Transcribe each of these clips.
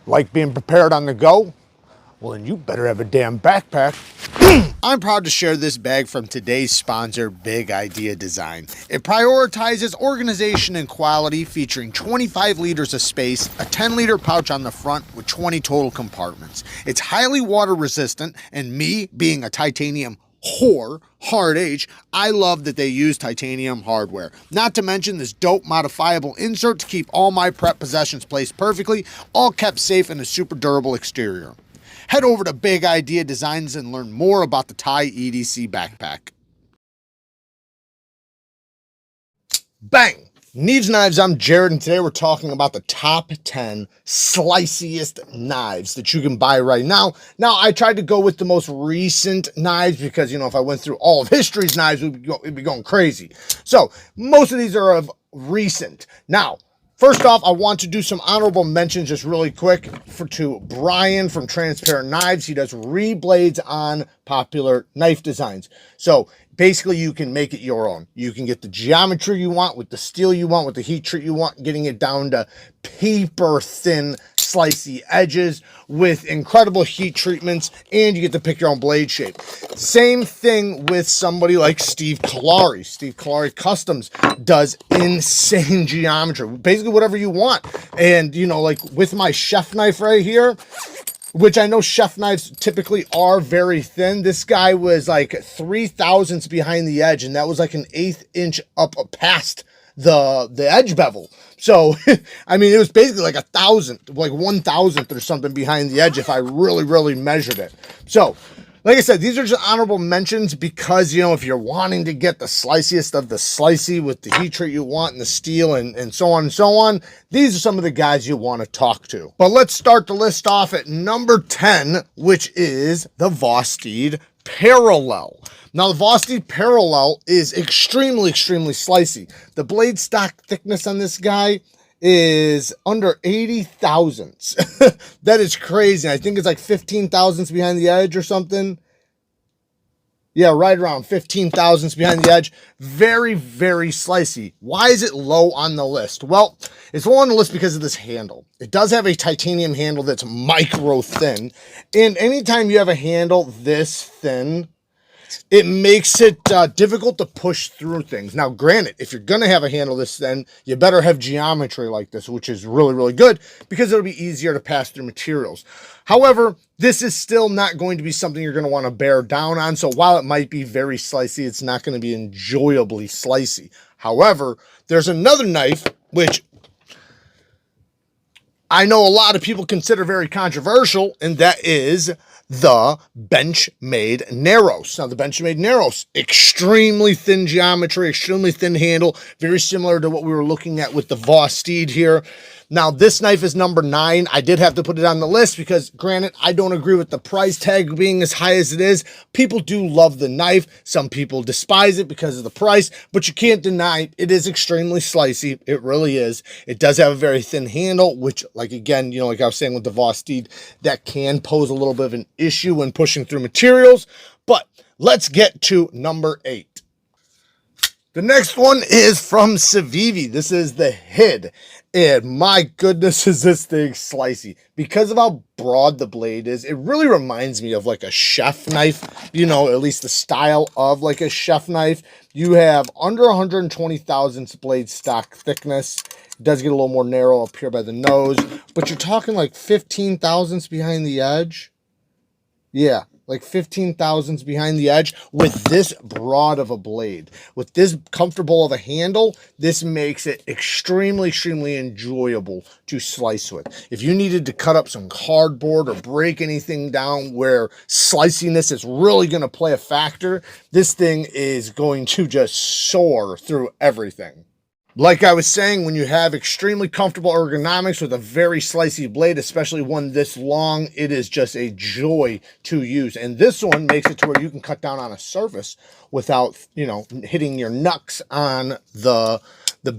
Like being prepared on the go? Well, then you better have a damn backpack. I'm proud to share this bag from today's sponsor, Big Idea Design. It prioritizes organization and quality, featuring 25 liters of space, a 10-liter pouch on the front with 20 total compartments. It's highly water resistant, and me being a titanium whore, hard H, I love that they use titanium hardware. Not to mention this dope modifiable insert to keep all my prep possessions placed perfectly, all kept safe in a super durable exterior. Head over to Big Idea Designs and learn more about the Thai EDC backpack. Bang! Neeves Knives, I'm Jared, and today we're talking about the top 10 sliciest knives that you can buy right now. Now, I tried to go with the most recent knives because, you know, if I went through all of history's knives, we'd be going crazy. So, most of these are of recent. Now, first off, I want to do some honorable mentions just really quick to Brian from Transparent Knives. He does reblades on popular knife designs. So basically you can make it your own. You can get the geometry you want with the steel you want, with the heat treat you want, getting it down to paper thin slicey edges with incredible heat treatments, and you get to pick your own blade shape. Same thing with somebody like Steve Callari. Steve Callari Customs does insane geometry, basically whatever you want. And you know, like with my chef knife right here, which I know chef knives typically are very thin, this guy was like 3/1000ths behind the edge, and that was like an 1/8 inch up past the edge bevel. So, I mean, it was basically like 1,000th, like 1,000th or something behind the edge if I really measured it. So, like I said, these are just honorable mentions because, you know, if you're wanting to get the sliciest of the slicey with the heat treat you want and the steel and so on and so on, these are some of the guys you want to talk to. But let's start the list off at number 10, which is the VOSTEED Parallel. Now, the VOSTEED Parallel is extremely slicey. The blade stock thickness on this guy is under 80 thousandths. That is crazy. I think it's like 15 thousandths behind the edge or something. Yeah, right around 15 thousandths behind the edge. Very slicey. Why is it low on the list? Well, it's low on the list because of this handle. It does have a titanium handle that's micro thin. And anytime you have a handle this thin, it makes it difficult to push through things. Now, granted, if you're going to have a handle this thin, you better have geometry like this, which is really good because it'll be easier to pass through materials. However, this is still not going to be something you're going to want to bear down on. So while it might be very slicey, it's not going to be enjoyably slicey. However, there's another knife, which I know a lot of people consider very controversial, and that is the Benchmade Naros. Now, the Benchmade Naros, extremely thin geometry, extremely thin handle, very similar to what we were looking at with the VOSTEED here. Now, this knife is number 9. I did have to put it on the list because, granted, I don't agree with the price tag being as high as it is. People do love the knife. Some people despise it because of the price, but you can't deny it is extremely slicey. It really is. It does have a very thin handle, which, like, again, you know, like I was saying with the VOSTEED, that can pose a little bit of an issue when pushing through materials. But let's get to number 8. The next one is from Civi. This is the HID. And my goodness, is this thing slicey. Because of how broad the blade is, it really reminds me of like a chef knife, you know, at least the style of like a chef knife. You have under 120 thousandths blade stock thickness. It does get a little more narrow up here by the nose, but you're talking like 15 thousandths behind the edge. Yeah, like 15 thousandths behind the edge with this broad of a blade. With this comfortable of a handle, this makes it extremely enjoyable to slice with. If you needed to cut up some cardboard or break anything down where sliciness is really going to play a factor, this thing is going to just soar through everything. Like I was saying, when you have extremely comfortable ergonomics with a very slicey blade, especially one this long, it is just a joy to use. And this one makes it to where you can cut down on a surface without, you know, hitting your knucks on the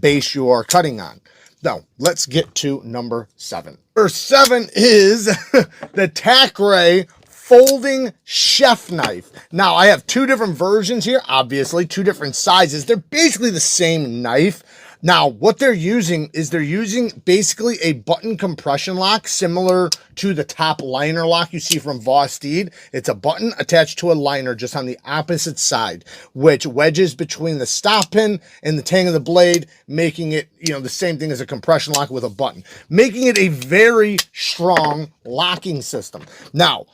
base you are cutting on. Now, let's get to number 7. Number 7 is the Tacray folding chef knife. Now, I have 2 different versions here, obviously, 2 different sizes. They're basically the same knife. Now, what they're using is they're using basically a button compression lock similar to the top liner lock you see from VOSTEED. It's a button attached to a liner just on the opposite side, which wedges between the stop pin and the tang of the blade, making it, you know, the same thing as a compression lock with a button, making it a very strong locking system. Now,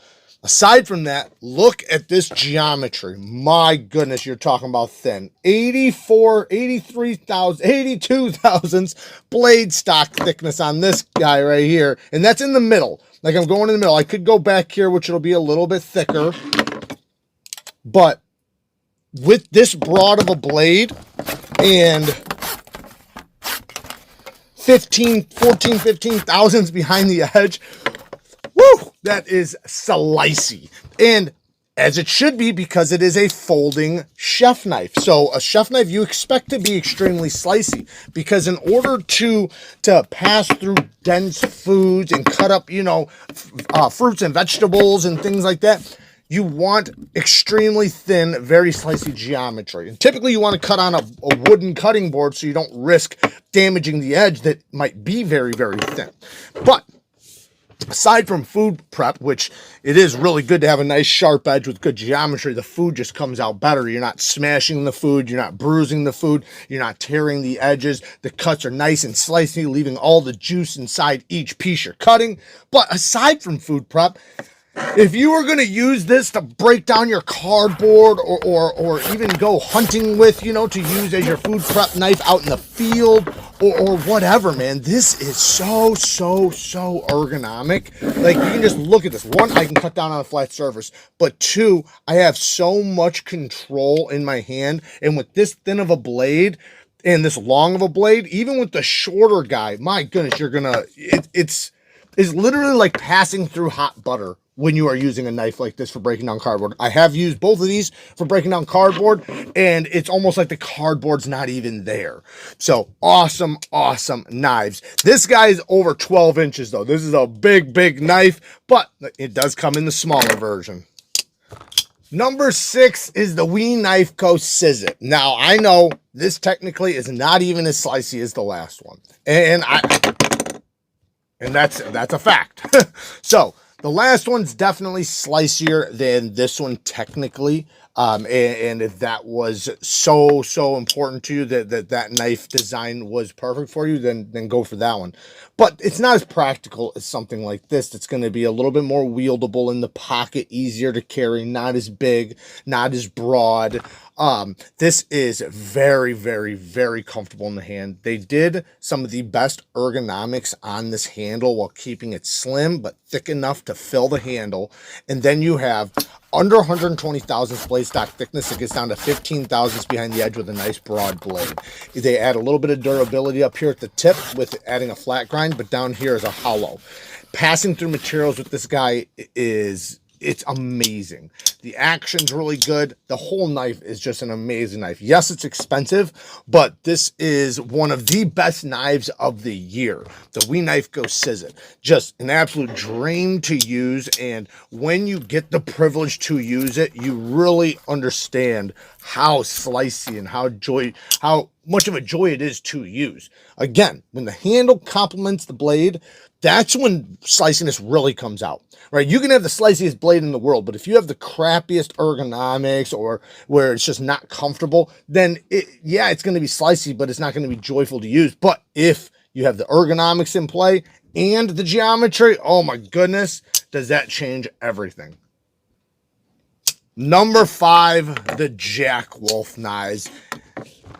aside from that, look at this geometry. My goodness, you're talking about thin. 82 thousandths blade stock thickness on this guy right here. And that's in the middle. Like, I'm going in the middle. I could go back here, which it'll be a little bit thicker. But with this broad of a blade and 14, 15 thousandths behind the edge, woo, that is Slicey. And as it should be, because it is a folding chef knife. So a chef knife you expect to be extremely slicey, because in order to pass through dense foods and cut up, you know, fruits and vegetables and things like that, you want extremely thin, very slicey geometry. And typically you want to cut on a wooden cutting board so you don't risk damaging the edge that might be very, very thin. But aside from food prep, which it is really good to have a nice sharp edge with good geometry, the food just comes out better. You're not smashing the food, you're not bruising the food, you're not tearing the edges. The cuts are nice and slicey, leaving all the juice inside each piece you're cutting. But aside from food prep, if you were going to use this to break down your cardboard or even go hunting with, you know, to use as your food prep knife out in the field or whatever, man, this is so ergonomic. Like, you can just look at this. One, I can cut down on a flat surface, but two, I have so much control in my hand. And with this thin of a blade and this long of a blade, even with the shorter guy, my goodness, you're gonna, it's literally like passing through hot butter when you are using a knife like this for breaking down cardboard. I have used both of these for breaking down cardboard, and it's almost like the cardboard's not even there. So awesome knives. This guy is over 12 inches though. This is a big knife, but it does come in the smaller version. Number 6 is the WeKnifeCo Civi. Now, I know this technically is not even as slicey as the last one, and that's a fact. So the last one's definitely slicier than this one technically. And if that was so important to you that knife design was perfect for you, then go for that one. But it's not as practical as something like this. That's going to be a little bit more wieldable in the pocket, easier to carry, not as big, not as broad. This is very comfortable in the hand. They did some of the best ergonomics on this handle while keeping it slim but thick enough to fill the handle. And then you have under 120 thousandths blade stock thickness. It gets down to 15 thousandths behind the edge with a nice broad blade. They add a little bit of durability up here at the tip with adding a flat grind, but down here is a hollow. Passing through materials with this guy it's amazing. The action's really good. The whole knife is just an amazing knife. Yes, it's expensive, but this is one of the best knives of the year. The WeKnifeCo Civi. Just an absolute dream to use, and when you get the privilege to use it, you really understand how slicey and how much of a joy it is to use. Again, when the handle complements the blade, that's when sliciness really comes out, right? You can have the sliciest blade in the world, but if you have the crappiest ergonomics or where it's just not comfortable, then it's going to be slicey, but it's not going to be joyful to use. But if you have the ergonomics in play and the geometry, oh my goodness, does that change everything. Number 5, the Jack Wolf knives.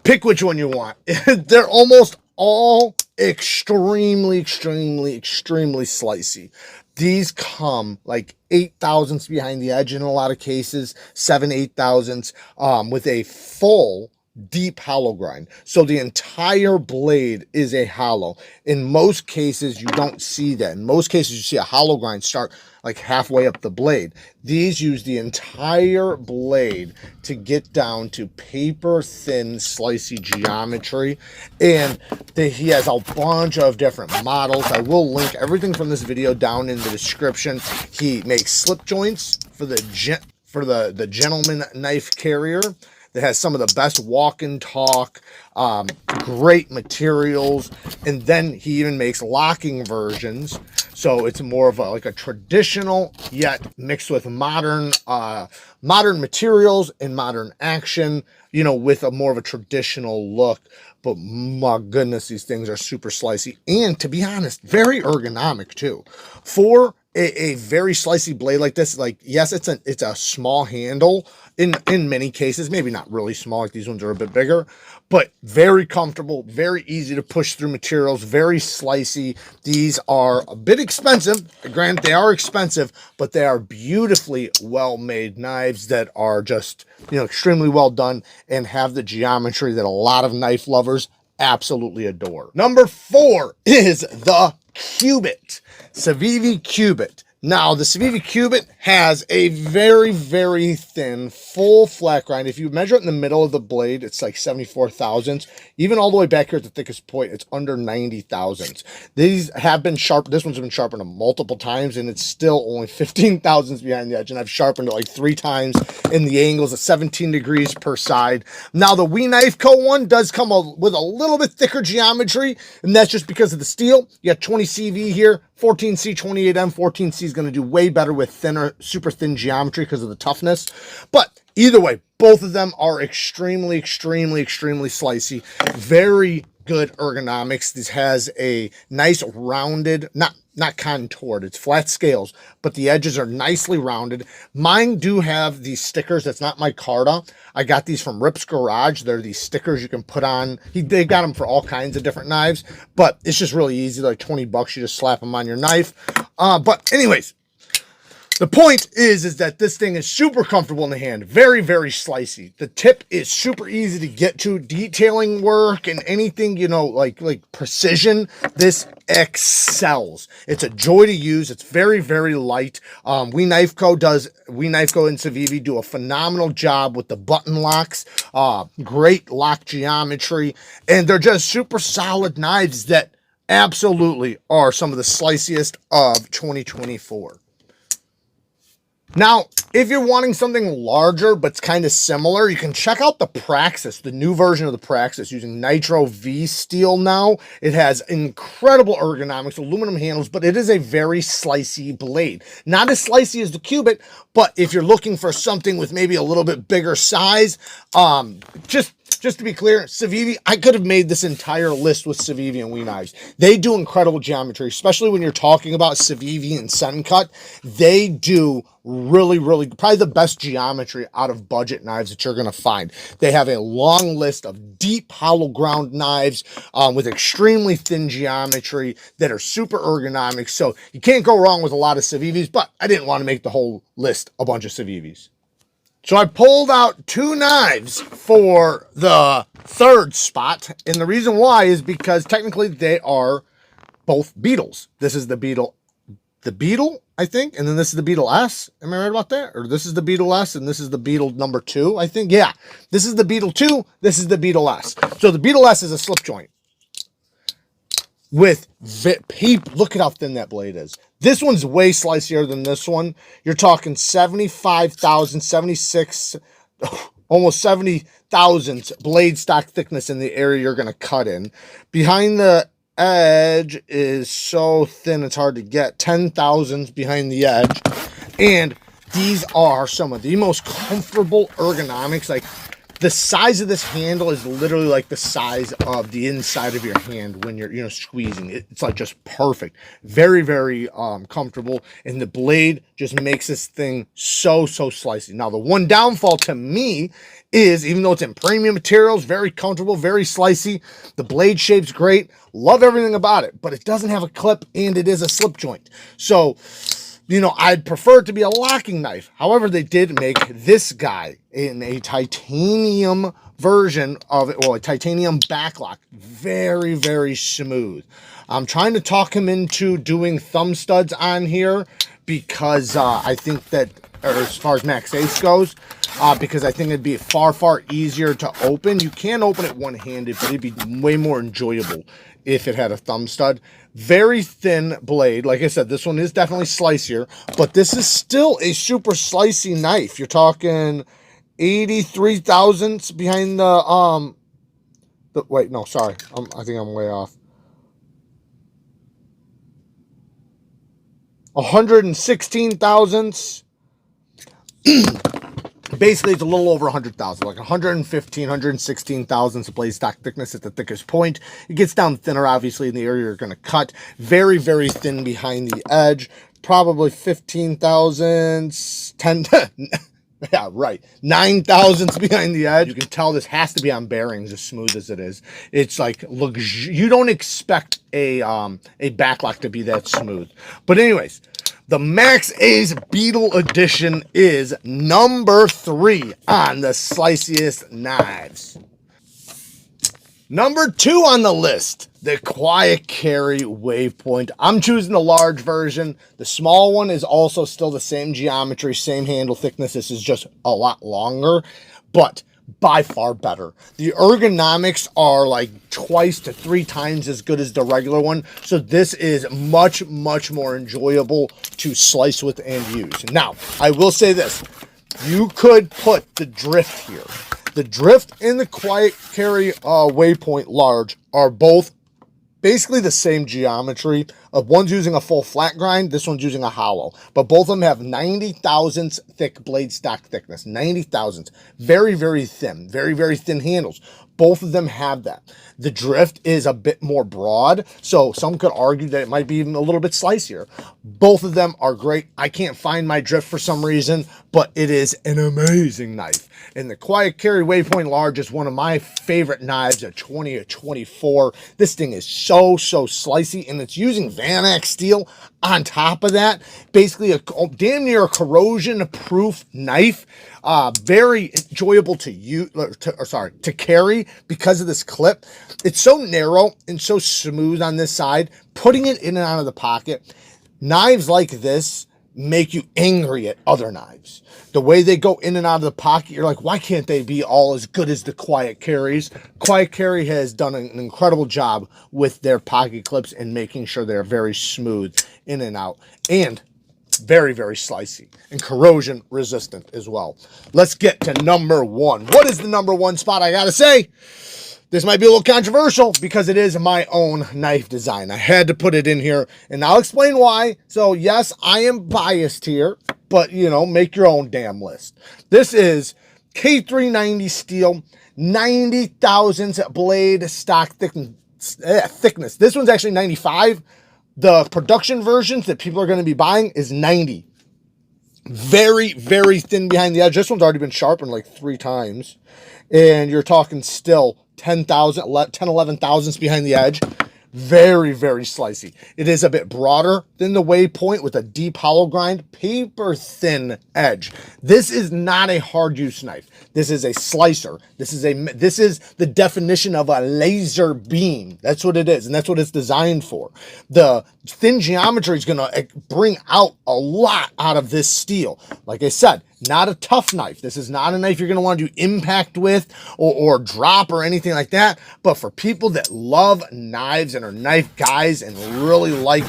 Pick which one you want. They're almost all extremely slicey. These come like 8 thousandths behind the edge in a lot of cases, 7-8 thousandths, with a full deep hollow grind. So the entire blade is a hollow. In most cases, you don't see that. In most cases, you see a hollow grind start like halfway up the blade. These use the entire blade to get down to paper thin slicey geometry. And he has a bunch of different models. I will link everything from this video down in the description. He makes slip joints for the gentleman knife carrier. that has some of the best walk and talk, great materials. And then he even makes locking versions. So it's more of like a traditional, yet mixed with modern materials and modern action, you know, with a more of a traditional look. But my goodness, these things are super slicey. And to be honest, very ergonomic too. For a very slicey blade like this, like, yes, it's a small handle in many cases, maybe not really small, like these ones are a bit bigger, but very comfortable, very easy to push through materials, very slicey. These are a bit expensive. Granted, they are expensive, but they are beautifully well-made knives that are just, you know, extremely well done and have the geometry that a lot of knife lovers absolutely adore. Number 4 is the Cubit, Civi Cubit. Now, the Civi Cubit has a very, very thin, full flat grind. If you measure it in the middle of the blade, it's like 74 thousandths. Even all the way back here at the thickest point, it's under 90 thousandths. These have been sharp. This one's been sharpened multiple times, and it's still only 15 thousandths behind the edge. And I've sharpened it like 3 times in the angles at 17 degrees per side. Now, the We Knife Co. one does come with a little bit thicker geometry, and that's just because of the steel. You got 20 CV here, 14C, 28M. 14C is going to do way better with thinner, super thin geometry because of the toughness. But either way, both of them are extremely, extremely, extremely slicey. Very good ergonomics. This has a nice rounded, not contoured, it's flat scales, but the edges are nicely rounded. Mine do have these stickers. That's not my Carta. I got these from Rip's Garage. They're these stickers you can put on. They got them for all kinds of different knives, but it's just really easy, like 20 bucks. You just slap them on your knife. But anyways, the point is that this thing is super comfortable in the hand. Very, very slicey. The tip is super easy to get to. Detailing work and anything, you know, like precision, this excels. It's a joy to use. It's very, very light. We Knife Co. and Civi do a phenomenal job with the button locks. Great lock geometry. And they're just super solid knives that absolutely are some of the sliciest of 2024. Now, if you're wanting something larger but kind of similar, you can check out the Praxis, the new version of the Praxis, using Nitro V steel now. It has incredible ergonomics, aluminum handles, but it is a very slicey blade. Not as slicey as the Cubit, but if you're looking for something with maybe a little bit bigger size, just to be clear, Civi, I could have made this entire list with Civi and We Knives. They do incredible geometry, especially when you're talking about Civi and Sencut. They do really, really, probably the best geometry out of budget knives that you're going to find. They have a long list of deep hollow ground knives with extremely thin geometry that are super ergonomic. So you can't go wrong with a lot of Civivis, but I didn't want to make the whole list a bunch of Civivis. So I pulled out 2 knives for the 3rd spot, and the reason why is because technically they are both Beetles. This is the Beetle, I think, and then this is the Beetle S. Am I right about that? Or this is the Beetle S, and this is the Beetle number 2, I think. Yeah, this is the Beetle 2, this is the Beetle S. So the Beetle S is a slip joint with look at how thin that blade is. This one's way slicier than this one. You're talking 75,000, 76, almost 70 thousandths blade stock thickness in the area you're going to cut in. Behind the edge is so thin it's hard to get. 10 thousandths behind the edge. And these are some of the most comfortable ergonomics. Like, the size of this handle is literally like the size of the inside of your hand when you're, you know, squeezing it. It's like just perfect. Very, very comfortable. And the blade just makes this thing so slicey. Now, the one downfall to me is, even though it's in premium materials, very comfortable, very slicey, the blade shape's great. Love everything about it, but it doesn't have a clip and it is a slip joint. So, you know, I'd prefer it to be a locking knife. However, they did make this guy in a titanium version of it, well, a titanium backlock. Very, very smooth. I'm trying to talk him into doing thumb studs on here because I think that, or as far as Max Ace goes, because I think it'd be far easier to open. You can open it one-handed, but it'd be way more enjoyable if it had a thumb stud. Very thin blade. Like I said, this one is definitely slicier, but this is still a super slicey knife. You're talking 83 thousandths behind the wait, no, sorry. I think I'm way off. 116 thousandths. Basically, it's a little over 100,000, like 115, 116 thousandths of blade stock thickness at the thickest point. It gets down thinner, obviously, in the area you're going to cut. Very, very thin behind the edge. Probably 15 thousandths, 10, yeah, right, 9 thousandths behind the edge. You can tell this has to be on bearings as smooth as it is. It's like, look, you don't expect a backlock to be that smooth. But anyways, the Max A's Beetle Edition is number 3 on the Sliciest knives. Number 2 on the list, the Quiet Carry Waypoint. I'm choosing the large version. The small one is also still the same geometry, same handle thickness. This is just a lot longer, but by far better. The ergonomics are like twice to 3 times as good as the regular one. So this is much, much more enjoyable to slice with and use. Now, I will say this. You could put the drift here. The drift and the Quiet Carry Waypoint large are both basically the same geometry. One's using a full flat grind, this one's using a hollow. But both of them have 90 thousandths thick blade stock thickness. 90 thousandths. Very, very thin. Very, very thin handles. Both of them have that. The drift is a bit more broad, so some could argue that it might be even a little bit slicier. Both of them are great. I can't find my drift for some reason, but it is an amazing knife. And the Quiet Carry Waypoint Large is one of my favorite knives at 20 or 24. This thing is so slicey, and it's using Vanac steel on top of that. Basically a damn near a corrosion-proof knife. Very enjoyable to use, to carry because of this clip. It's so narrow and so smooth on this side. Putting it in and out of the pocket. Knives like this make you angry at other knives. The way they go in and out of the pocket, you're like, why can't they be all as good as the Quiet Carries? Quiet Carry has done an incredible job with their pocket clips and making sure they're very smooth in and out. And very, very slicey and corrosion resistant as well. Let's get to number 1. What is the number 1 spot? I gotta say, this might be a little controversial because it is my own knife design. I had to put it in here, and I'll explain why. So yes, I am biased here, but you know, make your own damn list. This is K390 steel, 90 thousandths blade stock thickness. This one's actually 95. The production versions that people are going to be buying is 90. Very, very thin behind the edge. This one's already been sharpened like 3 times. And you're talking still 10, 11 thousandths behind the edge. Very, very slicey. It is a bit broader than the Waypoint with a deep hollow grind, paper thin edge. This is not a hard use knife. This is a slicer. This is the definition of a laser beam. That's what it is, and that's what it's designed for. The thin geometry is going to bring out a lot out of this steel. Like I said, not a tough knife. This is not a knife you're going to want to do impact with or drop or anything like that. But for people that love knives and are knife guys and really like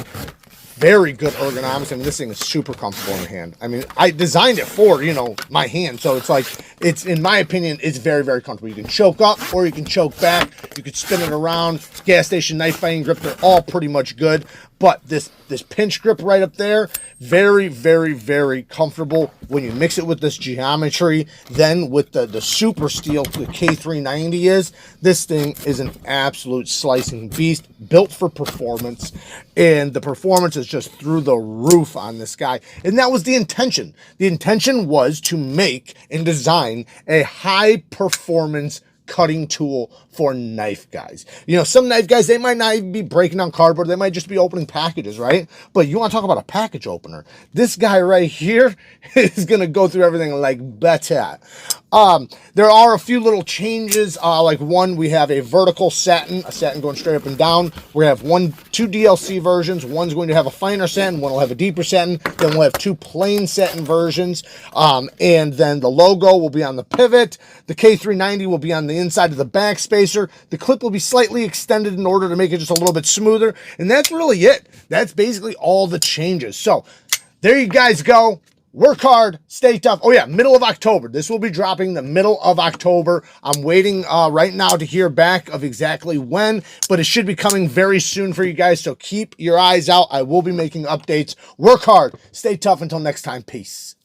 very good ergonomics, I mean, this thing is super comfortable in the hand. I mean, I designed it for, you know, my hand. So it's like, it's, in my opinion, it's very, very comfortable. You can choke up or you can choke back. You can spin it around. Gas station knife fighting grip, they're all pretty much good. But this pinch grip right up there, very, very, very comfortable when you mix it with this geometry. Then with the super steel the K390 is, this thing is an absolute slicing beast, built for performance. And the performance is just through the roof on this guy. And that was the intention. The intention was to make and design a high performance cutting tool for knife guys. You know, some knife guys, they might not even be breaking down cardboard. They might just be opening packages, right? But you want to talk about a package opener. This guy right here is going to go through everything like that. There are a few little changes. Like one, we have a vertical satin, a satin going straight up and down. We have two DLC versions. One's going to have a finer satin, one will have a deeper satin. Then we'll have 2 plain satin versions. And then the logo will be on the pivot. The K390 will be on the inside of the back spacer. The clip will be slightly extended in order to make it just a little bit smoother. And that's really it. That's basically all the changes. So there you guys go. Work hard, stay tough. Oh yeah, middle of October. This will be dropping the middle of October. I'm waiting right now to hear back of exactly when, but it should be coming very soon for you guys. So keep your eyes out. I will be making updates. Work hard, stay tough. Until next time, peace.